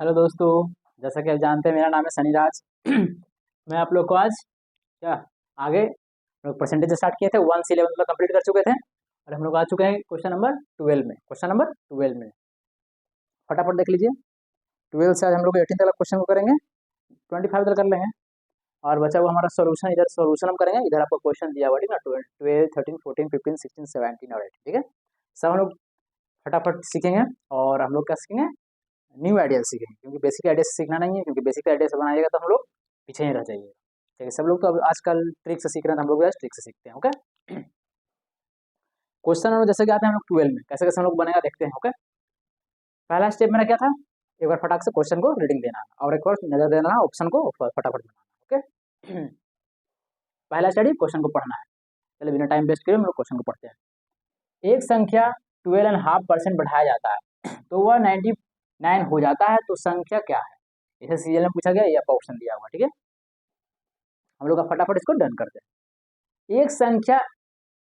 Hello दोस्तों। जैसा कि आप जानते हैं मेरा नाम है सनीराज। मैं आप लोग को आज क्या आगे हम लोग परसेंटेज स्टार्ट किए थे 1 से 11 तक कंप्लीट कर चुके थे और हम लोग आ चुके हैं क्वेश्चन नंबर 12 में। फटाफट देख लीजिए। 12 से आज हम लोग 18 तक क्वेश्चन को करेंगे, 25 तक कर लेंगे और बचा हुआ हमारा सोल्यूशन, इधर सोल्यूशन हम करेंगे, इधर आपको क्वेश्चन दिया हुआ ठीक ना। 12, 13, 14, 15, 16, 17 और 18 ठीक है। सब हम लोग फटाफट सीखेंगे और हम लोग क्या सीखेंगे, न्यू आइडिया सीखेंगे, क्योंकि बेसिक आइडिया से सीखना नहीं है, क्योंकि बेसिक आइडिया से बनाइएगा तो हम लोग पीछे ही रह जाइएगा। ठीक है, सब लोग तो अब आजकल ट्रिक से सीख रहे हैं, तो हम लोग भी आज ट्रिक से सीखते हैं। ओके, क्वेश्चन नंबर जैसे कि आते हैं हम लोग 12 में, कैसे कैसे हम लोग बनेगा देखते हैं। ओके, पहला स्टेप मेरा क्या था, एक बार फटाक से क्वेश्चन को रीडिंग देना और एक बार नजर देना ऑप्शन को फटाफट बनाना। ओके, पहला स्टडी क्वेश्चन को पढ़ना है। चलिए बिना टाइम वेस्ट किए हम लोग क्वेश्चन को पढ़ते हैं। एक संख्या 12.5% बढ़ाया जाता है तो वह 99 हो जाता है, तो संख्या क्या है? इसे सीरियल में पूछा गया, ये आपका ऑप्शन दिया हुआ ठीक है। हम लोग फटाफट इसको डन करते हैं। एक संख्या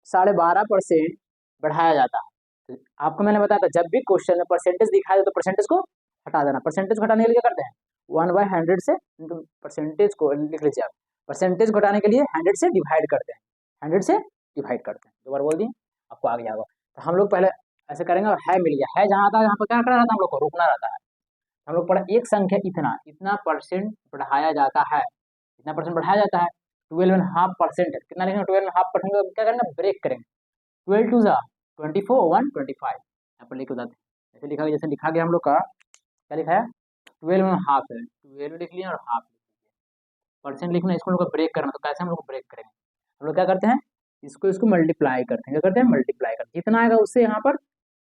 12.5% बढ़ाया जाता है, तो आपको मैंने बताया था जब भी क्वेश्चन में परसेंटेज दिखाई दे तो परसेंटेज को हटा देना। परसेंटेज घटाने के लिए क्या करते हैं, 1/100 से परसेंटेज को लिख लीजिए आप। परसेंटेज घटाने के लिए 100 से डिवाइड करते हैं, 100 से डिवाइड करते हैं। दो बार बोल दिए, आपको आ गया होगा। तो हम लोग पहले ऐसे करेंगे और है मिल गया है, जहाँ आता है यहाँ पर क्या करना रहता है, हम लोग को रुकना रहता है। हम लोग पढ़ा एक संख्या इतना इतना परसेंट बढ़ाया जाता है, इतना परसेंट बढ़ाया जाता है। 12.5% है, कितना लिखेंगे, 12.5% को क्या करेंगे, ब्रेक करेंगे। 12 टू ज़ा 24, 1 25 यहाँ पर लिख बताते हैं। ऐसे लिखा गया, जैसे लिखा गया हम लोग का क्या लिखा है, 12.5 है, 12 लिख लिया और हाफ लिख लिया। परसेंट लिखना, इसको हम लोग को ब्रेक करना, तो कैसे हम लोग ब्रेक करेंगे, हम लोग क्या करते हैं, इसको इसको मल्टीप्लाई करते हैं। क्या करते हैं, मल्टीप्लाई करते हैं, जितना आएगा उससे यहाँ पर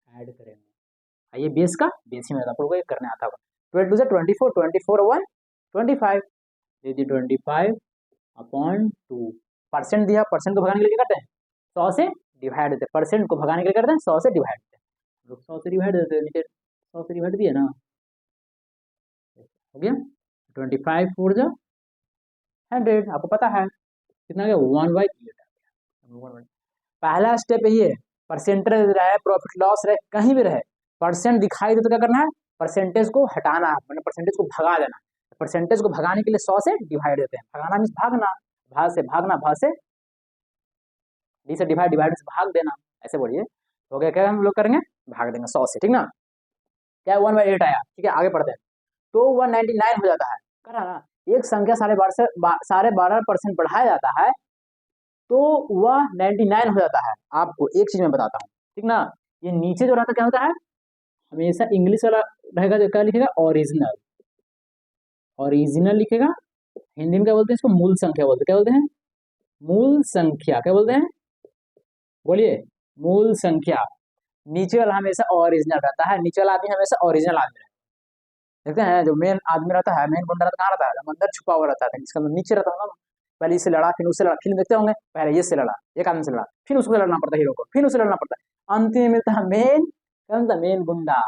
ऐड करेंगे। ये बेस का बेस ही में आप लोगों को करने आता होगा। 12 टू ज़ा 24, 24 1 25, दे दी 25/2। परसेंट दिया, परसेंट को भगाने के लिए क्या करते हैं, 100 से डिवाइड देते हैं। परसेंट को भगाने के लिए करते हैं 100 से डिवाइड देते हैं। लोग 100 से डिवाइड देते हैं, नीचे 100 से डिवाइड दिए ना, हो गया 25 4 जा 100। आपको पता है कितना गया, 1/8। पहला स्टेप ये है, परसेंटेज रहे, प्रॉफिट लॉस रहे, कहीं भी रहे, परसेंट दिखाई दे तो क्या करना है, परसेंटेज को हटाना है, मतलब परसेंटेज को भगा देना। परसेंटेज को भगाने के लिए 100 से डिवाइड देते हैं। भगाना मीन्स भागना, भाग से भागना, भाग से डी से डिवाइड, डिवाइड से भाग देना, ऐसे बोलिए। हो गया, क्या हम लोग करेंगे, भाग देंगे 100 से, ठीक ना। क्या 1/8 आया, ठीक है, आगे बढ़ते हैं। तो 199 हो जाता है, करा ना। एक संख्या 12.5% बढ़ाया जाता है तो वह 99 हो जाता है। आपको एक चीज मैं बताता हूँ, ठीक ना। ये नीचे जो रहता क्या होता है, हमेशा इंग्लिश वाला रहेगा, जो क्या लिखेगा, ओरिजिनल, ओरिजिनल लिखेगा। हिंदी में क्या बोलते हैं इसको, मूल संख्या बोलते हैं। क्या बोलते हैं, मूल संख्या, क्या बोलते हैं, बोलिए, मूल संख्या। नीचे वाला हमेशा ओरिजिनल रहता है, नीचे वाला आदमी हमेशा ओरिजिनल आदमी रहता है। देखते हैं जो मेन आदमी रहता है, मेन गुंडा रहता, कहाँ रहता है, जब अंदर छुपा हुआ रहता है, जिसका नीचे रहता होगा ना। पहले इससे लड़ा, फिर उससे लड़ा, फिल्म देखते होंगे, पहले ये से लड़ा, एक आदमी से लड़ा, फिर उसको लड़ना पड़ता है हीरो को, फिर उससे लड़ना पड़ता है, अंतिम में मिलता है मेन, क्या मिलता है, मेन गुंडा।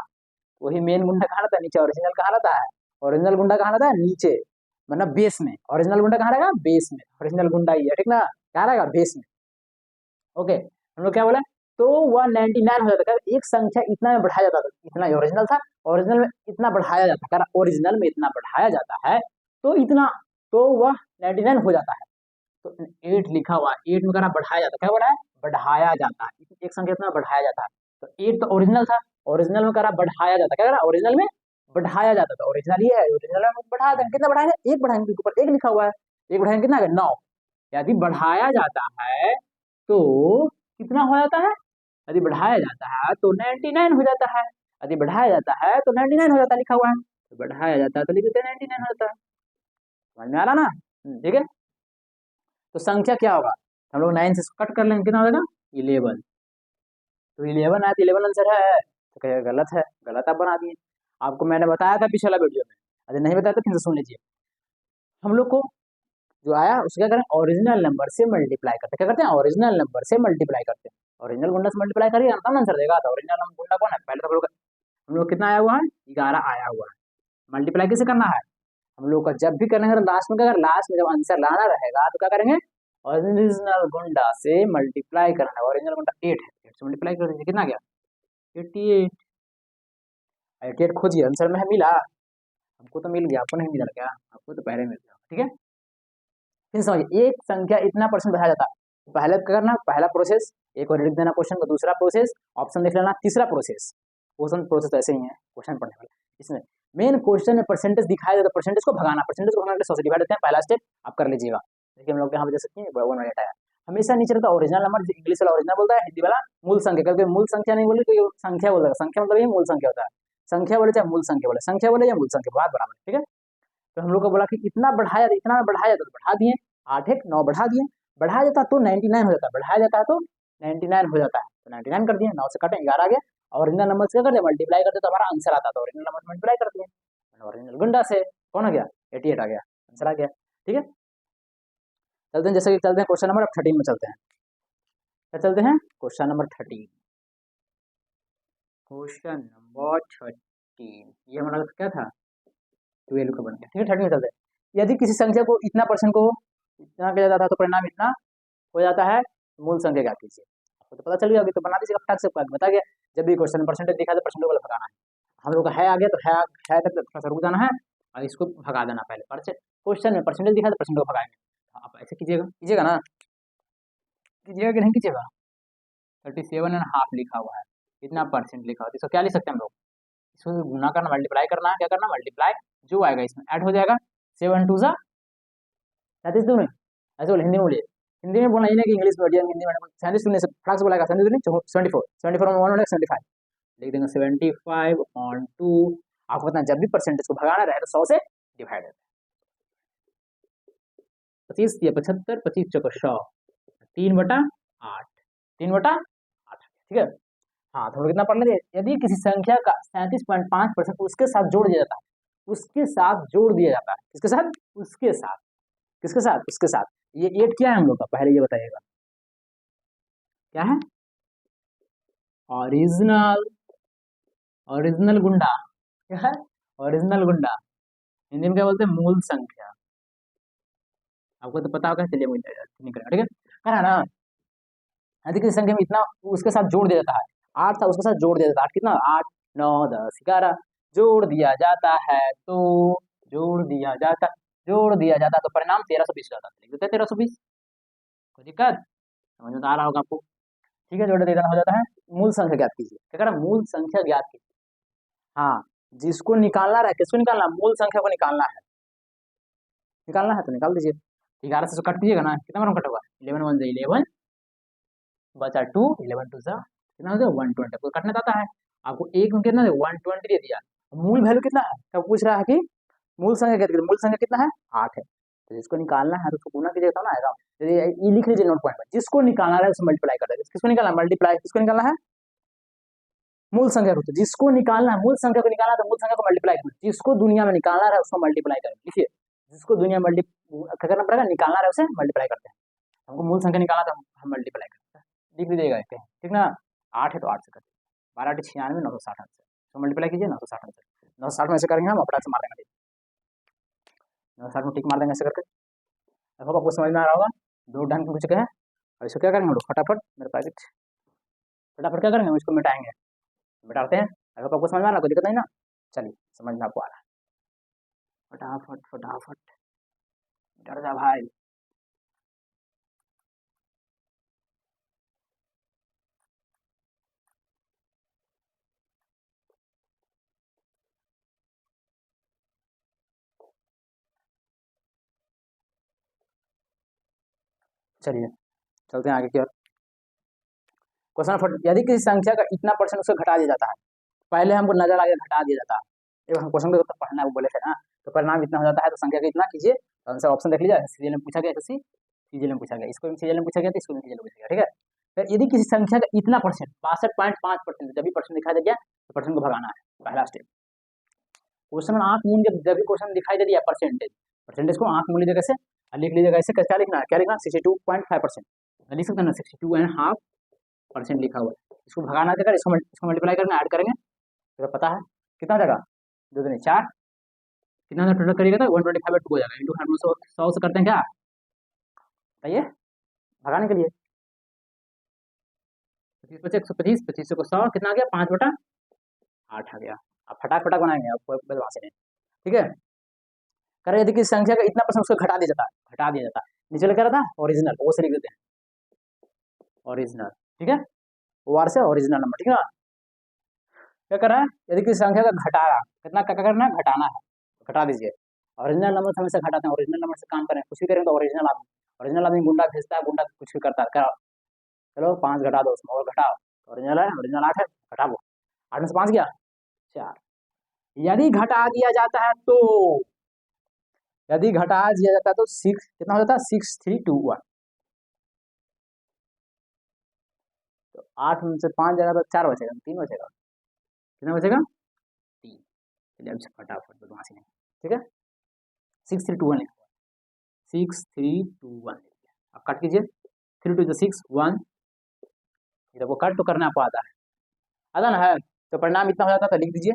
वही मेन गुंडा कहाँ रहता है, नीचे। ओरिजिनल कहाँ रहता है, ओरिजिनल गुंडा कहाँ रहता है, नीचे, मतलब बेस में। ओरिजिनल गुंडा कहाँ रहेगा, बेस में। ओरिजिनल गुंडा ही है, ठीक ना, कहाँ रहेगा, बेस में। ओके, हम लोग क्या बोले, तो 199 हो जाता है। एक संख्या इतना में बढ़ाया जाता था, इतना ओरिजिनल था, ओरिजिनल में इतना बढ़ाया जाता है, ओरिजिनल में इतना बढ़ाया जाता है तो इतना, तो वह 99 हो जाता है। तो 8 लिखा हुआ, 8 में करा बढ़ाया जाता है, क्या बढ़ाया, बढ़ाया जाता है। एक संख्या इतना बढ़ाया जाता है, तो 8 तो ओरिजिनल था, ओरिजिनल में करा बढ़ाया जाता है, क्या करा, ओरिजिनल में बढ़ाया जाता था। ओरिजिनल ये है, ओरिजिनल में बढ़ाया जाता है। कितना बढ़ाएंगे, एक बढ़ाएंगे, ऊपर एक लिखा हुआ है, एक बढ़ाएंगे कितना, 9। यदि बढ़ाया जाता है तो कितना हो जाता है, यदि बढ़ाया जाता है तो 99 हो जाता है, यदि बढ़ाया जाता है तो 99 हो जाता है, लिखा हुआ है। तो बढ़ाया जाता है तो लिख देते हैं 99 हो जाता है। समझ में आ रहा ना, ठीक है। तो संख्या क्या होगा, हम लोग 9 से कट कर लेंगे, कितना हो जाएगा, 11। तो 11 आया तो 11 आंसर है, तो कहेगा गलत है, गलत आप बना दिए। आपको मैंने बताया था पिछला वीडियो में, यदि नहीं बताया तो फिर से सुन लीजिए। हम लोग को जो आया उसका क्या करें, ओरिजिनल नंबर से मल्टीप्लाई करते हैं। क्या करते हैं, ओरिजिनल नंबर से मल्टीप्लाई करते हैं। ओरिजिनल गुंडा से मल्टीप्लाई करिए तब आंसर देगा। तो ओरिजिनल गुंडा कौन है, पहले तो हम लोग कितना आया हुआ है, 11 आया हुआ है। मल्टीप्लाई कैसे करना है, हम लोग का जब भी करेंगे लास्ट में, अगर लास्ट में जब आंसर लाना रहेगा तो क्या करेंगे, ओरिजिनल गुंडा से मल्टीप्लाई करना है। ओरिजिनल गुंडा 8 है, 8 से मल्टीप्लाई कर दीजिए, कितना गया, 88। 88 खोजिए, आंसर में है मिला, हमको तो मिल गया, आपको नहीं मिला क्या? आपको तो पहले मिल गया, ठीक है। फिर समझिए, एक संख्या इतना परसेंट बढ़ाया जाता है, पहले क्या करना, पहला प्रोसेस, एक और लिख देना क्वेश्चन का, दूसरा प्रोसेस ऑप्शन लिख लेना, तीसरा प्रोसेस। क्वेश्चन प्रोसेस ऐसे ही है क्वेश्चन पढ़ने वाले। इसमें मेन क्वेश्चन में परसेंटेज दिखाया जाता है, परसेंटेज को भगाना, परसेंटेज को भगाने के लिए 100 से डिवाइड देते हैं, पहला स्टेप आप कर लीजिएगा। देखिए हम लोग यहाँ पे देख सकते हैं 1 वाला है, हमेशा नीचे रहता ओरिजिनल नंबर, इंग्लिश वाला ओरिजिनल बोलता है, हिंदी वाला मूल संख्या, क्योंकि मूल संख्या नहीं बोले तो ये संख्या बोलेगा, संख्या मतलब ये मूल संख्या होता है, संख्या बोले चाहे मूल संख्या बोले, संख्या बोले या मूल संख्या, बात बराबर, ठीक है। तो हम लोग को बोला कि इतना बढ़ाया तो बढ़ा दिए, 8 1 9 बढ़ा दिए, बढ़ाया जाता तो 99 हो जाता है, बढ़ाया जाता है तो 99 हो जाता है, तो 99 कर दिए, 9 से काटे 11 आ गया, और ओरिजिनल नंबर से क्या करते मल्टीप्लाई करते तो हमारा आंसर आता था, ओरिजिनल नंबर मल्टीप्लाई कर दिए, ओरिजिनल गुंडा से कौन आ गया 88 आ गया, आंसर आ गया, ठीक है। चलते हैं, जैसे कि चलते हैं क्वेश्चन नंबर 13 में चलते हैं, क्या चलते हैं क्वेश्चन नंबर 13, क्वेश्चन नंबर 13 ये हमारा क्या था 12 का बन गया, ठीक है। 13 में चलते हैं, यदि किसी संख्या को इतना परसेंट को इतना किया जाता है तो परिणाम इतना हो जाता है, मूल संख्या ज्ञात कीजिए। आपको तो पता चल गया, अभी तो बना दीजिएगा फटाक से, बता गया जब भी क्वेश्चन परसेंटेज दिखा तो परसेंटेज वाला भगाना है, हम लोग का है आ गया तो है तक थोड़ा सा रुक जाना है और इसको भगा देना पहले, क्वेश्चन में परसेंटेज दिखा तो परसेंटेज को भगाएंगे, आप ऐसे कीजिएगा, कीजिएगा ना, कीजिएगा कि नहीं कीजिएगा। 37.5 लिखा हुआ है, इतना परसेंट लिखा हुआ है, इसको क्या लिख सकते हैं हम लोग, इसको गुना करना, मल्टीप्लाई करना है, क्या करना मल्टीप्लाई, जो आएगा इसमें ऐड हो जाएगा, 7 2 सा 37 दूनी, ऐसे बोले हिंदी में बोलिए, हिंदी में बोलना ही नहीं कि इंग्लिश मीडियम हिंदी में 37 दूनी से फटाक से बोलेगा, 37 दूनी 74, 74 में 1 75 लिख देंगे, 75 ऑन 2, आपको पता है जब भी परसेंटेज को भगाना रहे तो 100 से डिवाइड है, 25 या 75, 25 चौको 100, 3/8, 3/8, ठीक है। हाँ, तो हम लोग कितना पढ़ लेंगे, यदि किसी संख्या का 37.5% उसके साथ जोड़ दिया जाता है, उसके साथ जोड़ दिया जाता है, किसके साथ, उसके साथ, किसके साथ, उसके साथ, ये 8 क्या है हम लोग का, पहले ये बताइएगा क्या है, ओरिजिनल, ओरिजिनल गुंडा, क्या है ओरिजिनल गुंडा, हिंदी में क्या बोलते हैं मूल संख्या, आपको तो पता होगा, चलिए मुझे नहीं करेगा, ठीक है, करा ना। यदि किसी संख्या में इतना उसके साथ जोड़ दिया जाता है, 8 था उसके साथ जोड़ दिया जाता है, 8 कितना 8 9 10 11 जोड़ दिया जाता है, तो जोड़ दिया जाता, जोड़ दिया जाता तो परिणाम 1320 आता है, लिख देते हैं 1320, कोई दिक्कत, समझ में तो आ रहा होगा आपको, ठीक है। जोड़ देना हो जाता है, मूल संख्या ज्ञात कीजिए, क्या करा मूल संख्या ज्ञात कीजिए, हाँ जिसको निकालना रहे, किसको निकालना, मूल संख्या को निकालना है, निकालना है तो निकाल दीजिए, 11 से कट दीजिएगा ना, कितना बार कट होगा 11 1 11 बचा 2, 11 2 सा कितना हो गया 120, आपको कटना चाहता है, आपको एक में कितना 120 दे दिया, मूल वैल्यू कितना है, क्या पूछ रहा है कि मूल संख्या कितना, मूल संख्या कितना है 8 है, तो जिसको निकालना है तो उसको गुना कीजिएगा तब ना आएगा, ये लिख लीजिए नोट पॉइंट में, जिसको निकालना है उसको मल्टीप्लाई कर देगा, किसको निकालना मल्टीप्लाई, किसको निकालना है मूल संख्या को, तो जिसको निकालना है मूल संख्या को निकालना है तो मूल संख्या को मल्टीप्लाई करना, जिसको दुनिया में निकालना है उसको मल्टीप्लाई करें, लिखिए जिसको दुनिया में क्या करना पड़ेगा, निकालना है उसे मल्टीप्लाई करते हैं, हमको मूल संख्या निकालना तो हम मल्टीप्लाई करते हैं, लिख लीजिएगा ठीक ना, 8 है तो 8 से करते 12 8 96 960 आंसर, तो मल्टीप्लाई कीजिए 960 आंसर, 960 में ऐसे करेंगे हम अपना से मार देंगे, 960 में टिक मार देंगे ऐसे करके, आई होप आपको समझ में आ रहा होगा, दो ढंग के कुछ है, और इसको क्या करेंगे हम लोग फटाफट, मेरे पैकेट फटाफट क्या करेंगे इसको मिटाएंगे, मिटाते हैं, आई होप आपको समझ में आ रहा, कोई दिक्कत नहीं ना, चलिए समझ में आपको आ रहा है, फटाफट फटाफट मिटा जा भाई, चलिए चलते हैं आगे की ओर, क्वेश्चन यदि किसी संख्या का इतना परसेंट उसको घटा दिया जाता है, पहले हमको नजर आ गया घटा दिया जाता है, एक हम क्वेश्चन को पढ़ना है वो बोले थे ना, तो परिणाम इतना हो जाता है तो संख्या का इतना कीजिए, आंसर ऑप्शन देख लीजिए, सीरियल में पूछा गया, सीरियल में पूछा गया, इसको सीरियल में पूछा गया तो इसको सीरियल में पूछा गया, ठीक है। फिर यदि किसी संख्या का इतना परसेंट 62.5%, जब भी परसेंट दिखाई दे गया तो परसेंट को भगाना है, पहला स्टेप, क्वेश्चन में आंख मूंद जब भी क्वेश्चन दिखाई दे दिया परसेंटेज, परसेंटेज को आंख मूंद लीजिएगा, कैसे लिख लीजिएगा, ऐसे क्या लिखना, क्या लिखना 62.5%, लिख सकते हैं ना 62.5% लिखा हुआ है, इसको भगाना क्या कर, इसको मल्टीप्लाई करना, ऐड करेंगे तो पता है कितना हो जाएगा, 2 दूनी 4, कितना टोटल करिएगा तो 125/2 हो जाएगा, इंटू 100 से करते हैं क्या, बताइए भगाने के लिए, 25 25 125, 25 को 100 कितना आ गया 5/8 आ गया, आप फटाक फटाक बनाएंगे, आपको बदमाशी नहीं, ठीक है। कह रहे यदि किसी संख्या का इतना परसेंट उसको घटा दिया जाता नीचे लिखा रहता ओरिजिनल, वो से लिख देते हैं ओरिजिनल, ठीक है, ओआर से ओरिजिनल नंबर, ठीक है। क्या कर रहा है, यदि किसी संख्या का घटा रहा, कितना क्या करना है, घटाना है, घटा दीजिए। ओरिजिनल नंबर से हमेशा घटाते हैं, ओरिजिनल नंबर से काम करें, कुछ भी करें तो ओरिजिनल आदमी गुंडा भेजता है, गुंडा कुछ भी करता है, क्या चलो 5 घटा दो उसमें और घटाओ, ओरिजिनल है, ओरिजिनल 8 है, घटा वो 8 में से 5 गया 4। यदि घटा दिया जाता है तो, यदि घटा दिया जाता है तो 6 कितना हो जाता है, 6321। तो 8 में से 5 जाएगा तो 4 बचेगा, 3 बचेगा, कितना बचेगा 3। चलिए अब फटाफट बदमाशी नहीं, ठीक है। 6321 लिखा हुआ, 6321 लिख दिया। अब कट कीजिए, 3 2 6 1, ये देखो कट तो करना आपको आता ना है, तो परिणाम इतना हो जाता है, तो लिख दीजिए,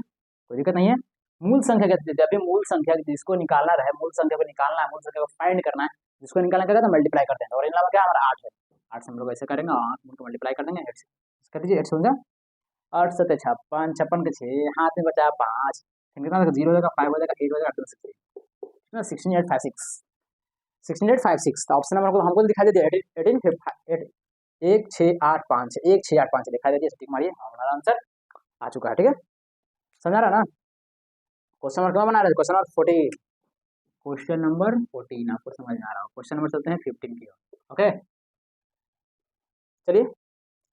कोई दिक्कत नहीं है। मूल संख्या कहते हैं, जब भी मूल संख्या जिसको निकालना रहे, मूल संख्या को निकालना है, मूल संख्या को फाइंड करना है, जिसको निकालना क्या, मल्टीप्लाई करते हैं, और इनका क्या हमारा 8 है, 8 से हम लोग ऐसे करेंगे, 8 को मल्टीप्लाई कर देंगे 8 से, कर दीजिए 8 से 8 7 56, 56 के 6, हाथ में बचा 5, कितना 0 हो जाएगा, 5 हो जाएगा, 8 हो जाएगा, 16856, 16856। तो ऑप्शन नंबर को हमको दिखा दीजिए 18 1685 1685 दिखा दीजिए, टिक मारिए, हमारा आंसर आ चुका है, ठीक है, समझा रहा ना। क्वेश्चन नंबर क्या बना रहे हैं, क्वेश्चन नंबर 14, क्वेश्चन नंबर 14 आपको समझ में आ रहा हो। क्वेश्चन नंबर चलते हैं 15 की ओर, ओके, चलिए,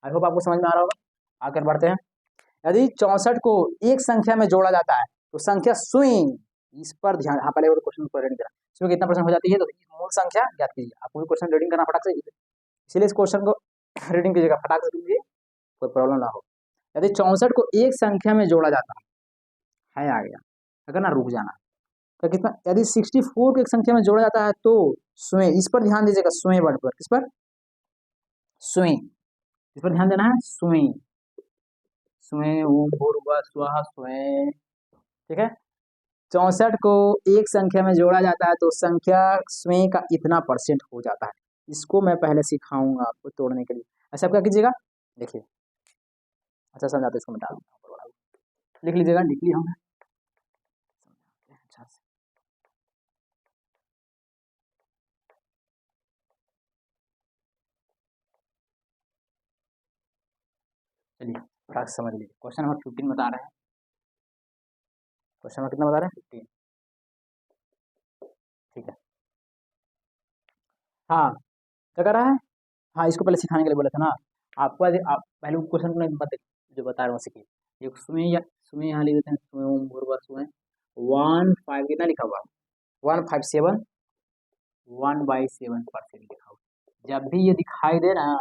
आई होप आपको समझ में आ रहा होगा। आकर बढ़ते हैं। यदि 64 को एक संख्या में जोड़ा जाता है तो संख्या स्विंग, इस पर ध्यान, हाँ पहले क्वेश्चन को रीडिंग करा, इसमें कितना परसेंट हो जाती है, तो मूल संख्या ज्ञात कीजिए, आपको क्वेश्चन रीडिंग करना फटाक से, इसलिए इस क्वेश्चन को रीडिंग कीजिएगा, फटाक से कीजिए, कोई प्रॉब्लम ना हो। यदि 64 को एक संख्या में जोड़ा जाता है आ गया, अगर ना रुक जाना, तो कितना, यदि 64 को एक संख्या में जोड़ा जाता है तो स्विंग, इस पर ध्यान दीजिएगा, स्विंग वर्ड पर, किस पर, स्विंग, इस पर ध्यान देना है, स्विंग, स्वें ओम भूर्भुवः स्वः स्वें, ठीक है। 64 को एक संख्या में जोड़ा जाता है तो संख्या स्वें का इतना परसेंट हो जाता है, इसको मैं पहले सिखाऊंगा आपको तोड़ने के लिए। अच्छा आप क्या कीजिएगा, देखिए, अच्छा समझाते, इसको मिटा दूंगा, लिख लीजिएगा, लिख लिया हमने, अच्छा से, चलिए फटाक से समझ लीजिए। क्वेश्चन नंबर 15 बता रहे हैं, क्वेश्चन नंबर कितना बता रहे हैं, 15, ठीक है। हाँ क्या कर रहा है, हाँ इसको पहले सिखाने के लिए बोला था ना आपको, आप पहले क्वेश्चन को मत जो बता रहा हूँ सीखिए। एक सुमे या सुमे यहाँ लिख देते हैं, सुमे ओम भूर्भुवः स्वः 15 कितना लिखा हुआ, 157 1/7% लिखा हुआ। जब भी ये दिखाई दे ना,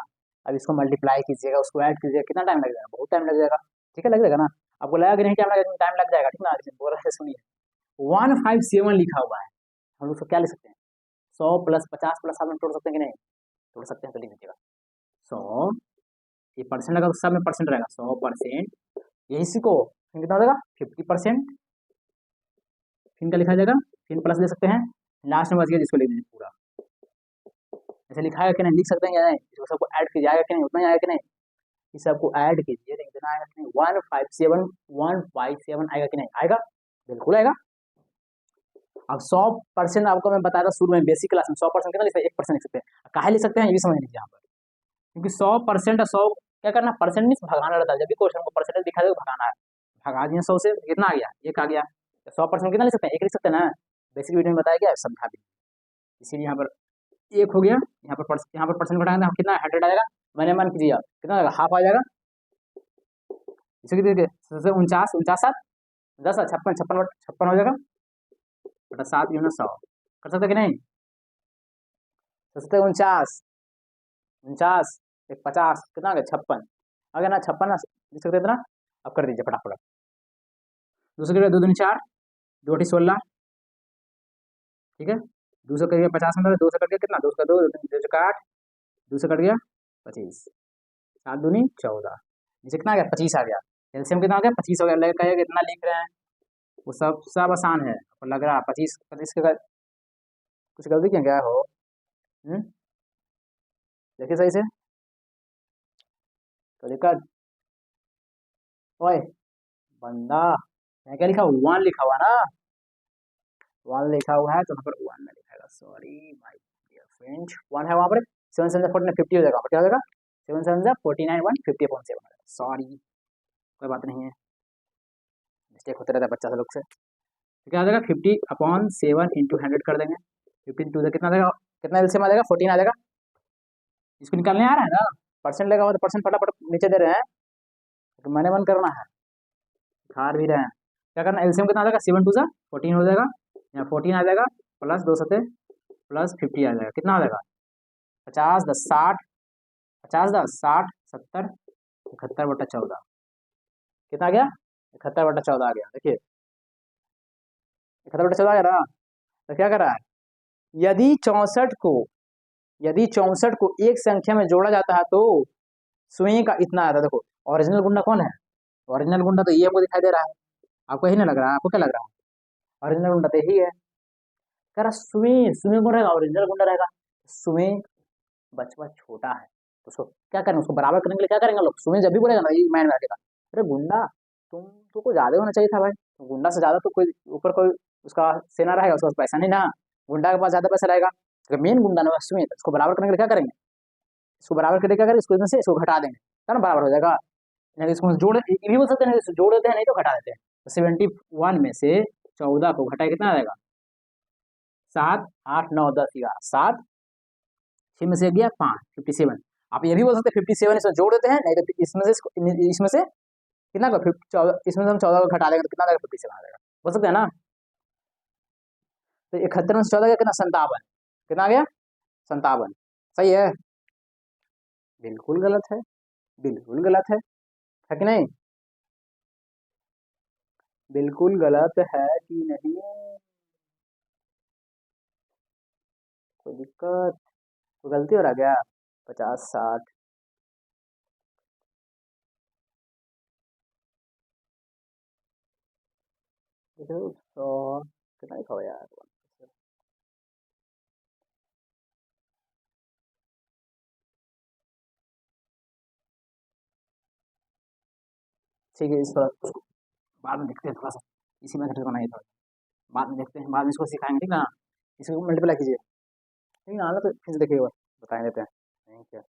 अब इसको मल्टीप्लाई कीजिएगा, उसको ऐड कीजिएगा, कितना टाइम लग जाएगा, बहुत टाइम लग जाएगा, ठीक है, लग जाएगा ना, आपको लगा कि नहीं टाइम लग जाएगा, ठीक ना, बोल रहे सुनिए, 157 लिखा हुआ है, हम लोग उसको क्या लिख सकते हैं, 100 प्लस 50 प्लस, आप लोग तोड़ सकते हैं कि नहीं, तोड़ सकते हैं, तो लिख दीजिएगा 100, ये परसेंट लगा तो सब में परसेंट रहेगा, 100%, यही इसी को फिर कितना हो जाएगा 50%, फिर क्या लिखा जाएगा, फिर प्लस ले सकते हैं, लास्ट में बच गया जिसको लिख दीजिए पूरा, ऐसे लिखा है कि नहीं, लिख सकते हैं या नहीं, इसको सबको ऐड किया जाएगा कि नहीं, उतना ही आएगा कि नहीं, इस सबको ऐड कीजिए, इतना आएगा कि नहीं, 157 आएगा कि नहीं, आएगा, बिल्कुल आएगा। अब 100% आपको मैं बताया था शुरू में बेसिक क्लास में, 100% कितना लिख सकते हैं, 1% लिख सकते हैं, काहे लिख सकते हैं ये भी समझ लीजिए यहाँ पर, क्योंकि 100% 100 क्या करना, परसेंट नहीं भगाना रहता है, जब भी क्वेश्चन को परसेंटेज दिखा दे भगाना है, भगा दिए 100 से, कितना आ गया, 1 आ गया, 100% कितना लिख सकते हैं, 1 लिख सकते हैं ना, बेसिक वीडियो में बताया गया, समझा भी, इसीलिए यहाँ पर 1 हो गया, यहाँ पर परसेंट घटाएंगे हम, कितना 100 आएगा, मैंने मन कीजिए कितना आएगा, हाफ आ जाएगा, इसे कितने 49 49 7 10 56 56 56 हो जाएगा, बटा 7 यूँ 100, कर सकते कि नहीं, कर सकते 49 49 एक 50 कितना आ गया 56, आ गया ना 56 ना, लिख सकते इतना, अब कर दीजिए फटाफट, दूसरे 2 दूनी 4 2 8 16, ठीक है, 200 कट गया 50 में, 200 कट गया कितना, 2 का 2 2 का 8, 200 कट गया 25, 7 दूनी 14, नीचे कितना आ गया 25 आ गया, एलसीएम कितना आ गया 25 हो गया, लगे कहेगा कितना लिख रहे हैं, वो सब सब आसान है, आपको लग रहा है 25 25 के कुछ गलती क्या क्या हो, देखिए सही से, तो दिक्कत, ओए बंदा, मैं क्या लिखा 1 लिखा हुआ ना, वन लिखा हुआ है तो वहाँ पर वन में लिखाएगा, sorry my dear friend, one है वहाँ पर। 7 7 14 50 हो जाएगा, क्या हो जाएगा 7 7 49 1 50/7, सॉरी कोई बात नहीं है, मिस्टेक होते रहता है बच्चा लोग से। तो क्या आ जाएगा 50/7 इंटू 100 कर देंगे, 15 से कितना आ जाएगा, कितना एलसीएम आ जाएगा 14 आ जाएगा। इसको निकालने आ रहा है ना, परसेंट लगा हुआ तो परसेंट फटाफट नीचे दे रहे हैं, तो मैंने मन करना है, खार भी रहे हैं। क्या करना, एलसीएम कितना आ जाएगा 7 2 14 हो जाएगा, यहाँ 14 आ जाएगा, प्लस 2 सते प्लस 50 आ जाएगा, कितना हो जाएगा 50 10 60, 50 10 60 70 71/14, कितना आ गया 71/14 आ गया। देखिए 71/14 आ गया ना। तो क्या कर रहा है, यदि 64 को एक संख्या में जोड़ा जाता है तो स्वयं का इतना आता है। देखो ओरिजिनल गुंडा कौन है, ओरिजिनल गुंडा तो ये हमको दिखाई दे रहा है, आपको यही ना लग रहा है, आपको क्या लग रहा है ओरिजिनल गुंडा तो यही है। कह रहा स्वयं, स्वयं कौन रहेगा, ओरिजिनल गुंडा रहेगा। स्वयं बचपन छोटा है तो उसको क्या करेंगे, उसको बराबर करने के लिए क्या करेंगे लोग, स्वयं जब भी बोलेगा ना ये माइंड में आएगा, अरे गुंडा तुमको ज्यादा होना चाहिए था भाई, तो गुंडा से ज्यादा तो कोई ऊपर कोई उसका सेना रहेगा, उसके पास पैसा नहीं ना, गुंडा के पास ज्यादा पैसा रहेगा। अगर मेन गुंडा ना स्वयं, तो इसको बराबर करने के लिए क्या करेंगे, इसको बराबर करके क्या करेंगे, इसको इसमें से इसको घटा देंगे, है ना, बराबर हो जाएगा। नहीं इसको जोड़ ये भी बोल सकते हैं, इसको जोड़ देते हैं नहीं तो घटा देते हैं। तो 71 में से 14 को घटाए कितना आ जाएगा 7 8 9 10 11, 7 6 में से गया 5 57। आप ये भी बोल सकते हैं 57 इसमें जोड़ देते हैं, नहीं तो इसमें से कितना का 14, इसमें से हम 14 को घटा देंगे तो कितना आ जाएगा 57 आ जाएगा, बोल सकते हैं ना। तो 71 में से 14 कितना 57, कितना आ गया 57, सही है, बिल्कुल गलत है, बिल्कुल गलत है कि नहीं, बिल्कुल गलत है कि नहीं, कोई दिक्कत, कोई गलती हो रहा क्या, 50 60 100 कितना लिखा हुआ यार, ठीक है, इस पर उसको बाद में देखते हैं, थोड़ा सा इसी में घटक बनाइए, थोड़ा बाद में देखते हैं, बाद में इसको सिखाएंगे, ठीक ना, इसको मल्टीप्लाई कीजिए, ठीक है, आना तो फिर से देखिए एक बार बता देते हैं, नहीं क्या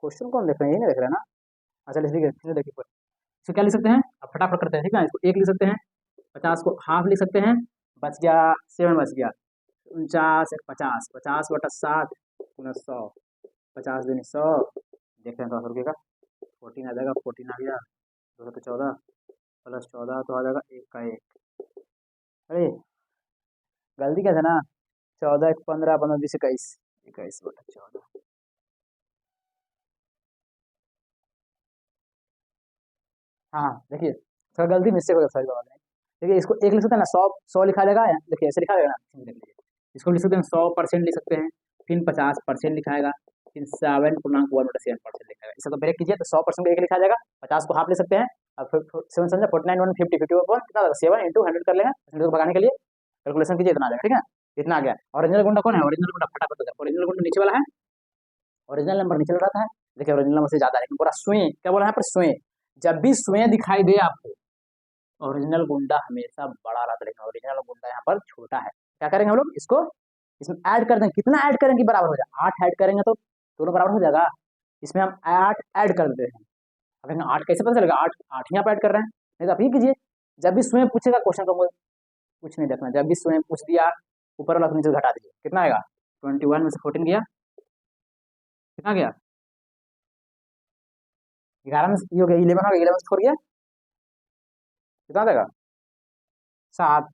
क्वेश्चन कौन देख रहे हैं, ये नहीं देख रहे हैं ना, अच्छा लिखिए फिर से देखिए पर, इसको क्या लिख सकते हैं, अब फटाफट करते हैं, ठीक है, इसको 1 लिख सकते हैं, 50 को हाफ लिख सकते हैं, बच गया 7 बच गया, 49 एक 50, 50/7 गुना 100, 50 दूनी 100, देखते हैं 100 रुपये का 14 आ जाएगा, 14 आ गया, 2 तो 14 प्लस 14 तो आ जाएगा 1 का 1, अरे गलती क्या था ना, 14 1 15 15 20 21, 21/14, हाँ देखिए थोड़ा गलती मिस्टेक हो गया, सही बात नहीं, देखिए इसको 1 लिख सकते हैं ना, 100 लिखा जाएगा, देखिए ऐसे लिखा जाएगा ना, देख लीजिए इसको लिख सकते हैं 100% लिख सकते हैं, फिर 50% लिखाएगा, फिर 7.1/7% लिखाएगा, इसको ब्रेक कीजिए तो 100% को 1 लिखा जाएगा, 50 को हाफ ले सकते हैं, अब फिर 7 7 49 1 50 50 अपन कितना 7 इंटू 100 कर लेंगे, 100 को भगाने के लिए कैलकुलेशन कीजिए, इतना आ जाएगा, ठीक है, इतना आ गया। ओरिजिनल गुंडा कौन है, ओरिजिनल गुंडा फटाफट हो जाए, ओरिजिनल गुंडा नीचे वाला है, ओरिजिनल नंबर नीचे रहता है, देखिए ओरिजिनल नंबर से ज्यादा है, लेकिन पूरा स्वयं क्या बोला है पर स्वयं, जब भी स्वयं दिखाई दे आपको ओरिजिनल गुंडा हमेशा बड़ा रहता है, लेकिन ओरिजिनल गुंडा यहाँ पर छोटा है। क्या करेंगे हम लोग, इसको इसमें ऐड कर देंगे, कितना ऐड करेंगे बराबर हो जाए, 8 ऐड करेंगे तो दोनों बराबर हो जाएगा, इसमें हम 8 ऐड कर देते हैं। अब 8 कैसे पता चलेगा, 8 8 यहाँ पर ऐड कर रहे हैं, नहीं तो आप ये कीजिए, जब भी स्वयं पूछेगा क्वेश्चन को कुछ नहीं देखना, जब भी स्वयं पूछ दिया ऊपर वाला नीचे घटा दीजिए, कितना आएगा 21 में से 14 गया, कितना गया 11 में ये हो गया, 11 हो गया, 11 में से 4 गया, कितना देगा 7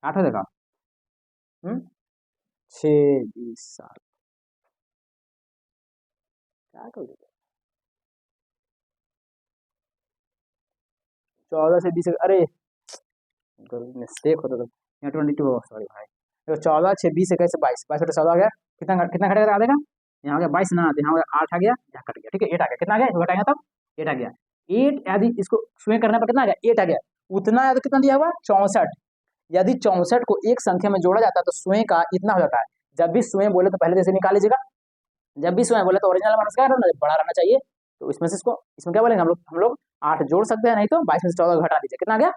8 हो जाएगा, 6 20 7, क्या कर दिया 14 से 20, अरे मिस्टेक होता था, यहाँ 22 हो, सॉरी भाई, तो 14 6 20 21 22 22 14 आ गया, कितना कितना घटेगा आधे का, यहाँ हो गया 22 ना, तो यहाँ हो गया 8 आ गया, यहाँ कट गया, ठीक है 8 आ गया, कितना आ गया इसको घटाएंगे तब 8 आ गया, 8 यदि इसको स्वयं करने पर कितना आ गया 8 आ गया, उतना है तो कितना दिया हुआ 64, यदि 64 को एक संख्या में जोड़ा जाता है तो स्वयं का इतना हो जाता है, जब भी स्वयं बोले तो पहले जैसे निकाल लीजिएगा, जब भी स्वयं बोले तो ओरिजिनल नंबर क्या रहना बड़ा रहना चाहिए, तो इसमें से इसको इसमें क्या बोलेंगे हम लोग 8 जोड़ सकते हैं, नहीं तो 22 में से 14 घटा दीजिए, कितना आ गया,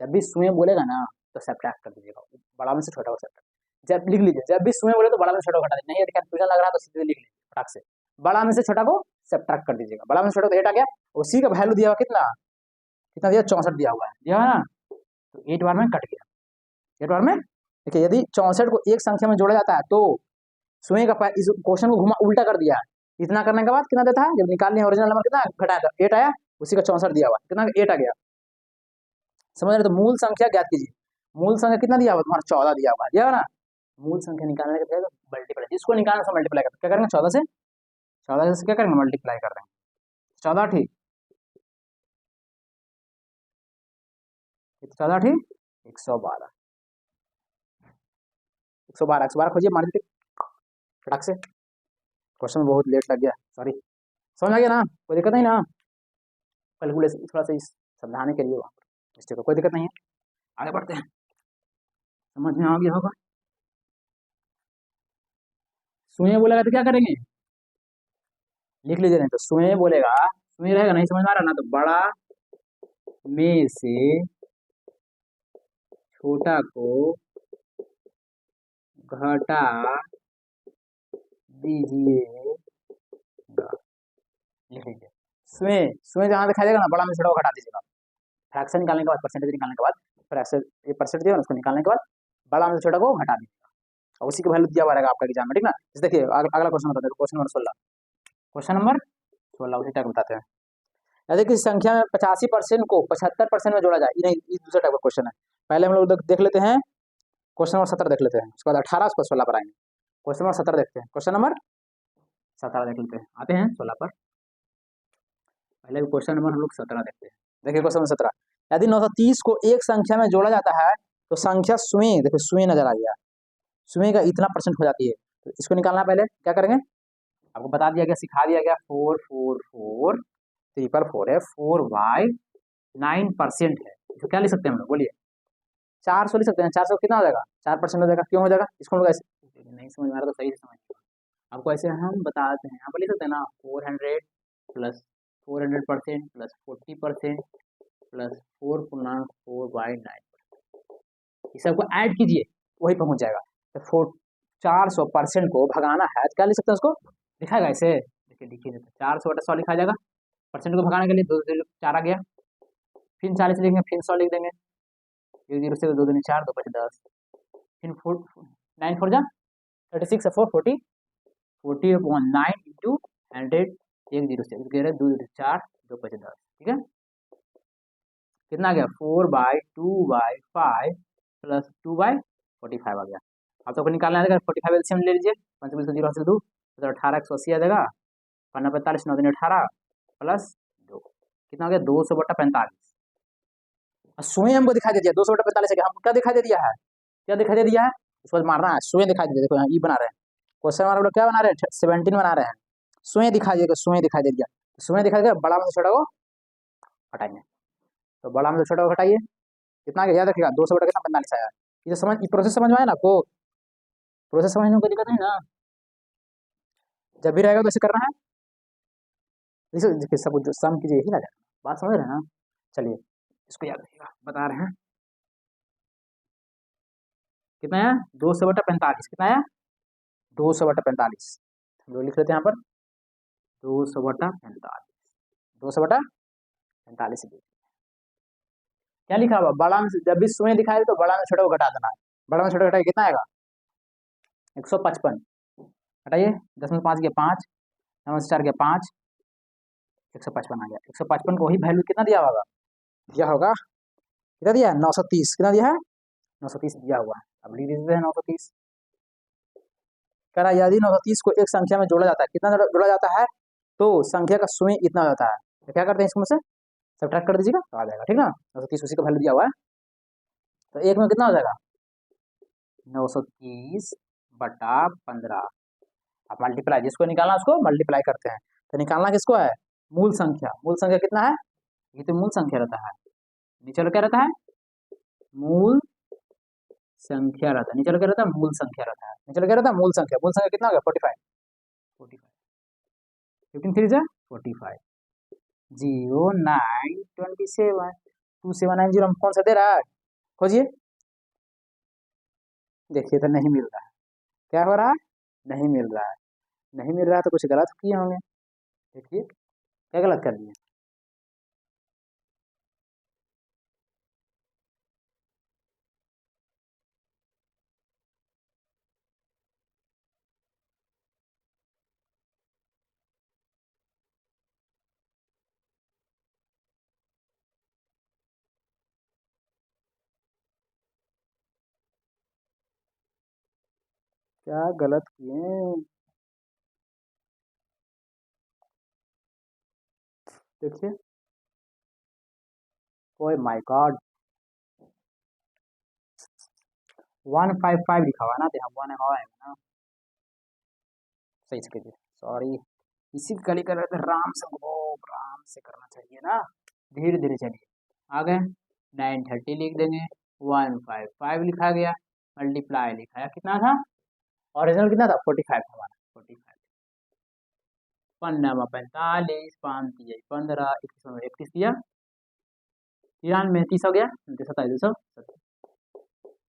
जब भी स्वयं बोलेगा ना तो सब्ट्रैक्ट कर दीजिएगा, बड़ा में से छोटा को सब्ट्रैक्ट। जब लिख लीजिए, जब भी सुमे बोले तो बड़ा में से छोटा को हटा दीजिए, नहीं यदि कंफ्यूजन लग रहा है तो सीधे लिख लीजिए फटाक से, बड़ा में से छोटा को सब्ट्रैक्ट कर दीजिएगा। बड़ा में से छोटा तो 8 आ गया, उसी का वैल्यू दिया हुआ कितना कितना दिया 64 दिया हुआ है, दिया हुआ है ना, तो 8 बार में कट गया, 8 बार में। देखिए यदि 64 को एक संख्या में जोड़ा जाता है तो सुमे का इस क्वेश्चन को घुमा उल्टा कर दिया है, इतना करने के बाद कितना देता है, जब निकालने ओरिजिनल नंबर कितना घटाया 8 आया, उसी का 64 दिया हुआ कितना 8 आ गया, समझ रहे। तो मूल संख्या ज्ञात कीजिए, मूल संख्या कितना दिया हुआ तुम्हारा 14 दिया हुआ है, दिया हुआ ना। मूल संख्या निकालने के बाद मल्टीप्लाई, जिसको निकालना से मल्टीप्लाई करते क्या करेंगे 14 से, 14 से क्या करेंगे मल्टीप्लाई कर रहे हैं 14 ठीक, 14 ठीक 112, 112 112 खोजिए मार्जिन फटाक से, क्वेश्चन में बहुत लेट लग गया सॉरी, समझ आ गया ना, कोई दिक्कत नहीं ना, कैलकुलेशन थोड़ा सा समझाने के लिए वहाँ पर मिस्टेक, कोई दिक्कत नहीं है, आगे बढ़ते हैं, समझ में आ गया होगा। सुने बोलेगा तो क्या करेंगे, लिख लीजिए, नहीं तो सुने बोलेगा, सुने रहेगा नहीं समझ में आ रहा ना, तो बड़ा में से छोटा को घटा दीजिएगा, लिख लीजिए सुने, सुने जहाँ दिखाई देगा ना बड़ा में से छोटा को घटा दीजिएगा, फ्रैक्शन निकालने के बाद, परसेंटेज निकालने के बाद, फ्रैक्शन ये परसेंट दिया उसको निकालने के बाद बड़ा में से छोटा को घटा दीजिएगा, और उसी का वैल्यू दिया हुआ रहेगा आपका एग्जाम में, ठीक ना। जैसे देखिए अगला क्वेश्चन बताते हैं, क्वेश्चन नंबर 16, क्वेश्चन नंबर 16 उसी टाइप बताते हैं। यदि किसी संख्या में 85% को 75% में जोड़ा जाए, नहीं ये दूसरा टाइप का क्वेश्चन है, पहले हम लोग देख लेते हैं क्वेश्चन नंबर 17 देख लेते हैं, उसके बाद 18 उसके 16 पर आएंगे। क्वेश्चन नंबर 17 देखते हैं, क्वेश्चन नंबर 17 देख लेते हैं, आते हैं 16 पर, पहले क्वेश्चन नंबर हम लोग 17 देखते हैं। देखिए क्वेश्चन नंबर 17, यदि 930 को एक संख्या में जोड़ा जाता है तो संख्या सुई, देखिए सुई नजर आ गया, सुई का इतना परसेंट हो जाती है, तो इसको निकालना पहले क्या करेंगे, आपको बता दिया गया, सिखा दिया गया, 4 है, 4/9% है, तो क्या लिख सकते हैं हम लोग बोलिए, 400 लिख सकते हैं, 400 कितना हो जाएगा 4% हो जाएगा, क्यों हो जाएगा, इसको हम लोग ऐसे नहीं समझ में आ रहा तो सही से समझिए, आपको ऐसे हम बताते हैं, यहाँ पर लिख सकते हैं ना 400 प्लस 400% प्लस 40% प्लस 4/9, इस सबको ऐड कीजिए वही पहुंच जाएगा, तो 400% को भगाना है तो क्या लिख सकते हैं, उसको दिखाएगा ऐसे, देखिए लिखिए 400/100 लिखा जाएगा, परसेंट को भगाने के लिए 2 4 आ गया, फिर 40 लिखेंगे, फिर 100 लिख देंगे, 1 0 से 2 दूनी 4 2 5 10, फिर 9 4 जा 36 4 40 40/9 इंटू 100, 1 0 से 2 4 2 5 10, ठीक है, कितना आ गया 4/2/5 प्लस 2/45 आ गया। अब तो निकालना है 45 एलसीएम ले लीजिए, 5 में से 0 हासिल 2 तो 18 180 आ जाएगा, 45 9 18 प्लस 2 कितना हो गया 200/45, सुई हमको दिखाई दे दिया 200/45 है, हमको क्या दिखाई दे दिया है, क्या दिखाई दे दिया है, उसको मारना है, सुई दिखाई दे दिया, देखो यहाँ ई बना रहे हैं, क्वेश्चन हमारा क्या बना रहे हैं 17 बना रहे हैं, सुई दिखाई देगा, सुई दिखाई दे दिया, सुई दिखाई देगा, बड़ा में से छोटा को हटाएंगे, तो बड़ा में से छोटा को हटाइए, कितना याद रखिएगा 200 कितना 45 आया, ये समझ प्रोसेस समझ में आया ना आपको, प्रोसेस समझने में कोई दिक्कत नहीं ना, जब भी रहेगा तो ऐसे करना है, सब कुछ सम कीजिए यही ना जाएगा, बात समझ रहे हैं ना, चलिए इसको याद रखिएगा, बता रहे हैं कितना आया 200/45, कितना आया 200/45, हम लोग लिख लेते हैं यहाँ पर 200/45, 200/45 क्या लिखा हुआ, बड़ा में जब भी शून्य दिखाई दे तो बड़ा में छोटा को घटा देना है, बड़ा में छोटा घटाइए कितना आएगा 155, हटाइए 10 में 5 गया 5, 9 से 4 गया 5, 155 आ गया, 155 को वही वैल्यू कितना दिया होगा, दिया होगा कितना दिया है 930, कितना दिया है 930 दिया हुआ है, अब लिख देते हैं 930, कह रहा यदि 930 को एक संख्या में जोड़ा जाता है, कितना जोड़ा जाता है, तो संख्या का शून्य इतना हो जाता है, तो क्या करते हैं इसको से सब्ट्रैक्ट कर दीजिएगा तो आ जाएगा, ठीक ना, 930 उसी का वैल्यू दिया हुआ है, तो एक में कितना हो जाएगा 930/15, आप मल्टीप्लाई, जिसको निकालना उसको मल्टीप्लाई करते हैं, तो निकालना किसको है मूल संख्या, मूल संख्या कितना है, ये तो मूल संख्या रहता है, नीचे क्या रहता है मूल संख्या रहता है, नीचे क्या रहता है मूल संख्या रहता है, नीचे क्या रहता है मूल संख्या, मूल संख्या कितना हो गया 45, 15 3 45, 0 9 27 2790 हम कौन सा दे रहा है, खोजिए देखिए तो नहीं मिल रहा है, क्या हो रहा है, नहीं मिल रहा है, नहीं मिल रहा है तो कुछ गलत किए होंगे। देखिए क्या गलत कर दिए, क्या गलत किए, देखिए, ओए माय गॉड, 155 लिखा हुआ है ना, तो यहाँ वन है ना, सही से कीजिए, सॉरी, इसी गली कर रहे थे, राम से करना चाहिए ना, धीरे धीरे चलिए, आ गए, 930 लिख देंगे, 155 लिखा गया, मल्टीप्लाई लिखा है, कितना था, ओरिजिनल कितना था, 45 था हमारा, 45, पन्ना 45, 5 3 15, 21 दिया, 93 30 हो गया, 27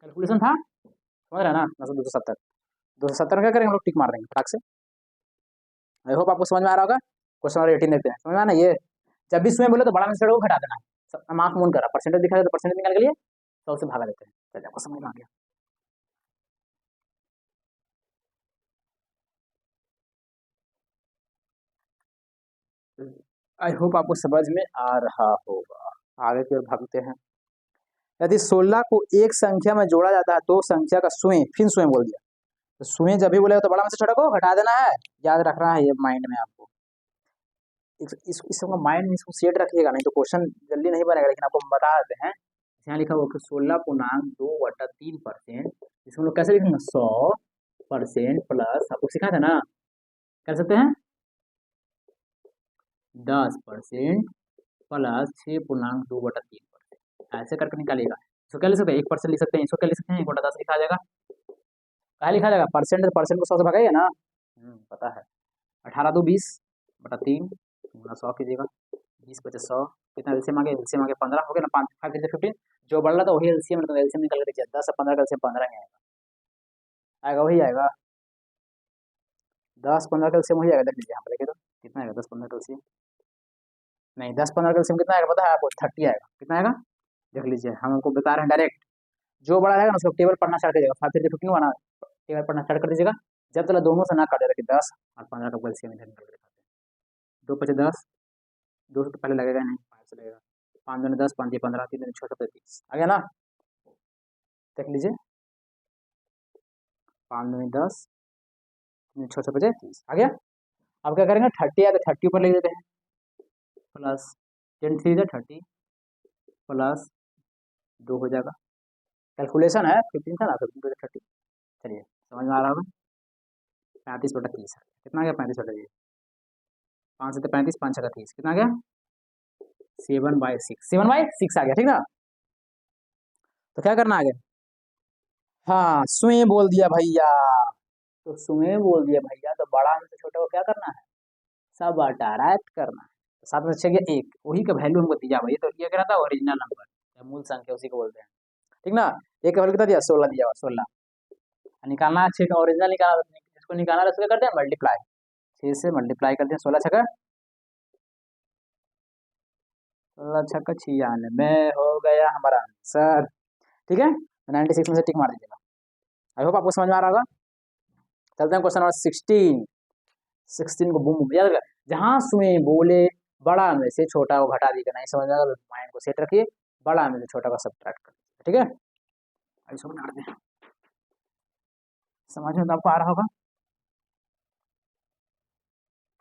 कैलकुलेशन था, समझ रहे हैं ना, 270, 270 क्या करेंगे हम लोग, टिक मार देंगे फटाक से। आई होप आपको समझ में आ रहा होगा। क्वेश्चन नंबर 18 देखते हैं, समझ में आना, ये जब भी स्वयं बोले तो बड़ा में से को घटा देना है, मार्क मून करा, परसेंटेज दिखा दे तो परसेंटेज निकाल के लिए 100 से भागा देते हैं, चलिए आपको समझ में आ गया। आई होप आपको समझ में आ रहा होगा, आगे की ओर भागते हैं। यदि 16 को एक संख्या में जोड़ा जाता है तो संख्या का स्वयं, फिर स्वयं बोल दिया, तो स्वयं जब भी बोलेगा तो बड़ा में से छोटा को घटा देना है, याद रखना है ये माइंड में आपको, इसको माइंड में इसको सेट रखिएगा, नहीं तो क्वेश्चन जल्दी नहीं बनेगा, लेकिन आपको हम बता देते हैं, यहाँ लिखा हुआ 16.2/3%, इसको हम लोग कैसे लिखेंगे, 100% प्लस, आपको सिखा था ना, कर सकते हैं 10% प्लस 6.2/3%, ऐसे करके निकालिएगा, इसको क्या लिख सकते हैं, 1% लिख सकते हैं, इसको क्या लिख सकते हैं, 1/10 लिखा जाएगा, क्या लिखा जाएगा, परसेंट, परसेंट को 100 से भगाइए ना, पता है, 18 2 20/3 गुना 100 कीजिएगा, 20 × 5 = 100, कितना एलसीएम आ गया, एलसीएम आ गया 15 हो गया ना, 5 5 × 15, जो बढ़ रहा था वही एलसीएम, मतलब एलसीएम निकल के देखिए, 10 और 15 का एलसीएम 15 ही आएगा, आएगा वही आएगा, 10 15 का एलसीएम वही आएगा, देख लीजिए यहाँ पर, देखिए तो कितना आएगा, 10 15 का एलसीएम, नहीं 10 15 का एलसीएम कितना आएगा पता है आपको, 30 आएगा, कितना आएगा, देख लीजिए, हम आपको बता रहे हैं डायरेक्ट, जो बड़ा रहेगा ना उसको टेबल पढ़ना स्टार्ट करिएगा, 5 3 15 हुआ ना, टेबल पढ़ना स्टार्ट कर दीजिएगा, जब तक दोनों से ना काट देगा कि 10 और 15 का एलसीएम इधर निकल के दिखाते हैं, 2 5 10, 2 से तो पहले लगेगा नहीं, 5 से लगेगा, 5 दूनी 10, 5 3 15, 3 दूनी 6 7 30, आ गया ना, देख लीजिए, 5 दूनी 10, 6 6 5 30, आ गया। अब क्या करेंगे, 30 है तो 30 ऊपर लिख देते हैं, प्लस 10 3 × 30 प्लस 2 हो जाएगा, कैलकुलेशन है, 15 था ना, 15 × 30, चलिए समझ में आ रहा होगा, 35/30 कितना आ गया, 35/30, 5 से 35, 5 6 30, कितना आ गया, 7/6, 7/6 आ गया, ठीक ना, तो क्या करना आगे, हाँ स्वयं बोल दिया भैया, तो स्वयं बोल दिया भैया, तो बड़ा में से छोटे को क्या करना है, सब अटारैक्ट करना है, तो 7 में से 6 गया 1, वही का वैल्यू हमको दिया भाई, तो ये क्या था, ओरिजिनल नंबर, मूल संख्या उसी को बोलते हैं, ठीक ना, एक का वैल्यू कितना दिया, 16 दिया हुआ, 16, निकालना है 6 का ओरिजिनल, निकालना, इसको निकालना है, इसको करते हैं मल्टीप्लाई, 6 से मल्टीप्लाई करते हैं, 16 6 16 6 96 हो गया हमारा आंसर, ठीक है, 96 में से टिक मार दीजिएगा, आई होप आपको समझ में आ रहा होगा। चलते हैं क्वेश्चन नंबर 16, 16 को बूम बूम याद रखिए, जहां सुए बोले बड़ा में से छोटा को घटा दीजिएगा, नहीं समझ में आएगा तो माइंड को सेट रखिए, बड़ा में से छोटा का सब्ट्रैक्ट कर दीजिए, ठीक है, ऐसे बना दें, समझ में तो आपको आ रहा होगा,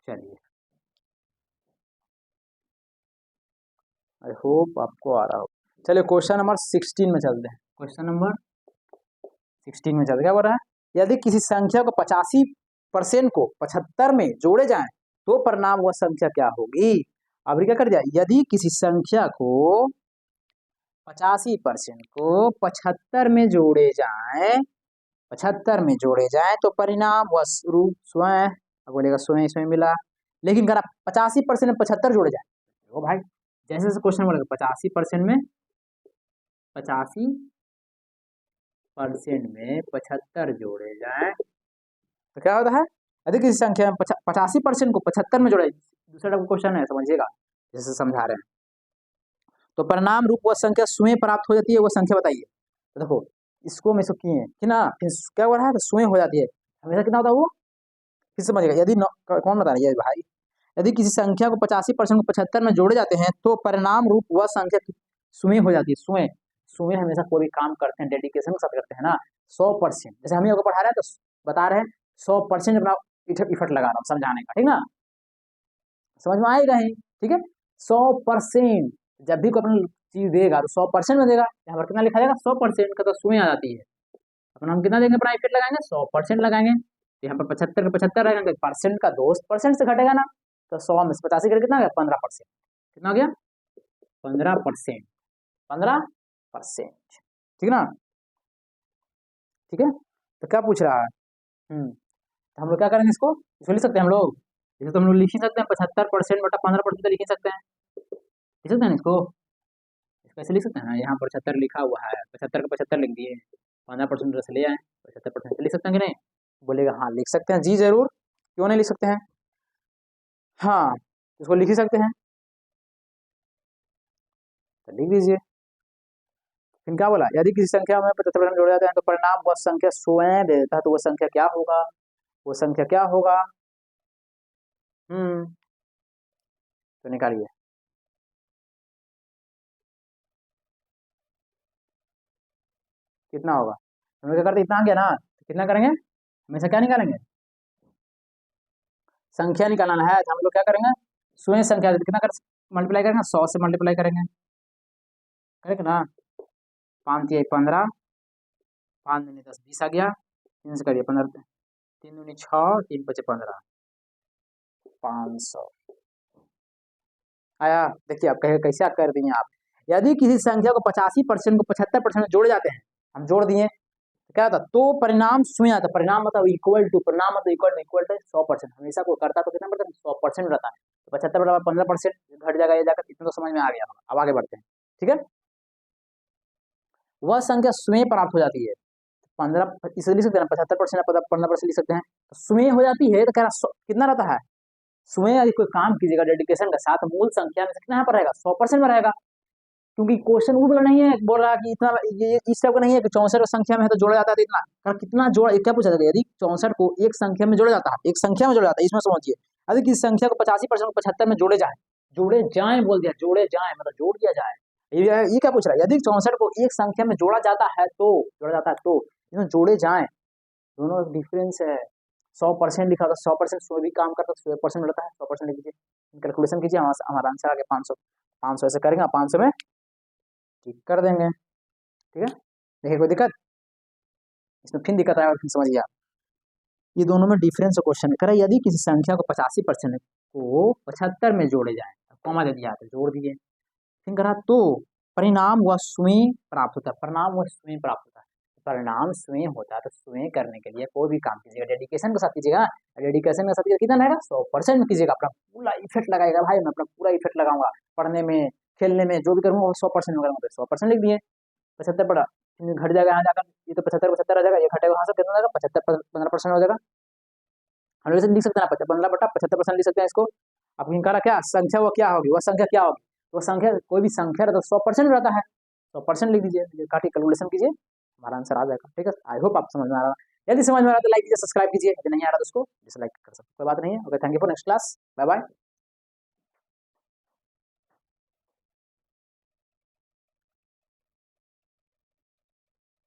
चलिए आई होप आपको आ रहा होगा, चलिए क्वेश्चन नंबर 16 में चलते हैं, क्वेश्चन नंबर 16 में चलते, क्या बोल रहा है, यदि किसी संख्या को 85% को 75 में जोड़े जाएं तो परिणाम वह संख्या क्या होगी, अब क्या कर दिया, यदि किसी संख्या को 85% को 75 में जोड़े जाएं, 75 में जोड़े जाएं तो परिणाम वह रूप स्वयं, अब बोलेगा स्वयं स्वयं मिला, लेकिन अगर 85% में 75 जोड़े जाए, ओ भाई जैसे जैसे क्वेश्चन बोलेगा 85% में 85 परसेंट में 75 जोड़े जाए तो क्या होता है, यदि किसी संख्या में 85% को 75 में जोड़े, दूसरा क्वेश्चन है समझिएगा जैसे समझा रहे हैं, तो परिणाम रूप वह संख्या स्वयं प्राप्त हो जाती है, वो संख्या बताइए। तो देखो इसको हम इसको किए कि ना, फिर क्या हो रहा है, तो स्वयं हो जाती है, हमेशा कितना होता है वो, फिर समझिएगा। यदि कौन बता रही है भाई, यदि किसी संख्या को 85% को 75 में जोड़े जाते हैं तो परिणाम रूप वह संख्या स्वयं हो जाती है। स्वयं स्वयं हमेशा कोई भी काम करते हैं डेडिकेशन के साथ करते हैं ना, 100%, जैसे हम लोग को पढ़ा रहे हैं तो बता रहे हैं 100% अपना इफर्ट लगा रहा हूँ समझाने का, ठीक ना, समझ में आएगा ही, ठीक है। 100% जब भी कोई अपनी चीज देगा तो 100% में देगा, यहाँ पर कितना लिखा जाएगा 100% का, तो स्वयं आ जाती है। अपन हम कितना देंगे, अपना इफेक्ट लगाएंगे 100% लगाएंगे, तो यहाँ पर 75 का 75 रहेगा, तो परसेंट का 2% से घटेगा ना, तो 100 में से 85 करके कितना गया 15%, कितना हो गया 15%, 15%, ठीक ना, ठीक है। तो क्या पूछ रहा है, तो हम लोग क्या करेंगे, इसको लिख सकते हैं हम लोग, जैसे तो हम लोग लिख ही सकते हैं 75% बटा 15% तो लिख ही सकते हैं, लिख सकते हैं इसको, कैसे लिख सकते हैं ना, यहाँ पर 75 लिखा हुआ है, 75 का 75 लिख दिए, 15% रस ले आए, 75% लिख सकते हैं कि नहीं, बोलेगा हाँ लिख सकते हैं जी जरूर, क्यों नहीं लिख सकते हैं, हाँ इसको लिख ही सकते हैं, तो लिख दीजिए। फिर क्या बोला, यदि किसी संख्या में 75% जोड़े जाते हैं तो परिणाम वह संख्या स्वयं दे देता है, तो वह संख्या क्या होगा, वो संख्या क्या होगा, तो निकालिए, कितना होगा, हम लोग क्या करते इतना आ गया ना, तो कितना करेंगे, हमेशा क्या निकालेंगे, संख्या निकालना है, तो हम लोग क्या करेंगे, स्वयं संख्या कितना कर मल्टीप्लाई करेंगे, 100 से मल्टीप्लाई करेंगे, करेंगे ना, 5 3 15, 5 दूनी 10 20 आ गया, 3 से करिए 15, 3 दूनी 6, 3 5 15, 500 आया। देखिए आप कहे कैसे आप कर दिए आप, यदि किसी संख्या को 85% को 75% में जोड़े जाते हैं, हम जोड़ दिए, क्या होता तो परिणाम स्वयं आता, परिणाम मतलब इक्वल टू, परिणाम मतलब इक्वल टू 100%, हमेशा को करता तो कितना पड़ता है 100% रहता है, तो 75 बराबर 15% घट जाएगा, ये जाकर इतना तो समझ में आ गया, अब आगे बढ़ते हैं, ठीक है। वह संख्या स्वयं प्राप्त हो जाती है, 15 इसे लिख सकते हैं 75% 15% लिख सकते हैं, तो स्वयं हो जाती है, तो कह रहा कितना रहता है, स्वयं यदि कोई काम कीजिएगा डेडिकेशन के साथ, मूल संख्या में से कितना यहाँ पर रहेगा 100% में रहेगा, क्योंकि क्वेश्चन वो बोला नहीं है, बोल रहा कि इतना, ये इस टाइप का नहीं है कि 64 संख्या में है तो जोड़ा जाता है तो इतना, और कितना जोड़ा, क्या पूछा जाएगा, यदि 64 को एक संख्या में जोड़ा जाता है, एक संख्या में जोड़ा जाता है, इसमें समझिए, यदि किसी संख्या को 85% को 75 में जोड़े जाए बोल दिया, जोड़े जाए मतलब जोड़ दिया जाए, ये क्या पूछ रहा है, यदि 64 को एक संख्या में जोड़ा जाता है तो इसमें जोड़े जाए, दोनों डिफरेंस है, 100% लिखा था, 100% सो भी काम करता है, 100% रहता है, 100% लिख दीजिए, कैलकुलेशन कीजिए, हमारा आंसर आ गया 500, 500 ऐसे करेंगे, 500 में ठीक कर देंगे, ठीक है। देखिए कोई दिक्कत, इसमें फिर दिक्कत आया और फिर समझिए आप, ये दोनों में डिफरेंस क्वेश्चन है, कह रहा यदि किसी संख्या को 85% को 75 में जोड़े जाए, कॉमा दे दिया तो जोड़ दिए, फिर कह रहा तो परिणाम वह स्वयं प्राप्त होता है, परिणाम वह स्वयं प्राप्त होता है, परिणाम स्वयं होता है, तो स्वयं करने के लिए कोई भी काम कीजिएगा डेडिकेशन के साथ कीजिएगा, डेडिकेशन के साथ कितना रहेगा 100% कीजिएगा, अपना पूरा इफेक्ट लगाएगा भाई, मैं अपना पूरा इफेक्ट लगाऊंगा, पढ़ने में खेलने में जो भी करूंगा वो 100% करूंगा, 100% लिख दिए, 75 पड़ा, घट जाएगा यहाँ जाकर, ये तो 75 75 आ जाएगा, ये घटेगा वहां से कितना जाएगा 75 15% हो जाएगा, हम लोग लिख सकते हैं 15 बटा 75% लिख सकते हैं इसको। अब इनका क्या संख्या, वो क्या होगी, वह संख्या क्या होगी, वो संख्या कोई भी संख्या रहता है 100% रहता है, 100% लिख दीजिए, काटिए कैलकुलेशन कीजिए, हमारा आंसर आ जाएगा, ठीक है। आई होप आप समझ में आ रहा है, यदि समझ में आ रहा है तो लाइक कीजिए, सब्सक्राइब कीजिए, यदि नहीं आ रहा तो उसको डिसलाइक कर सकते, कोई बात नहीं है। Okay, thank you for next class, bye bye.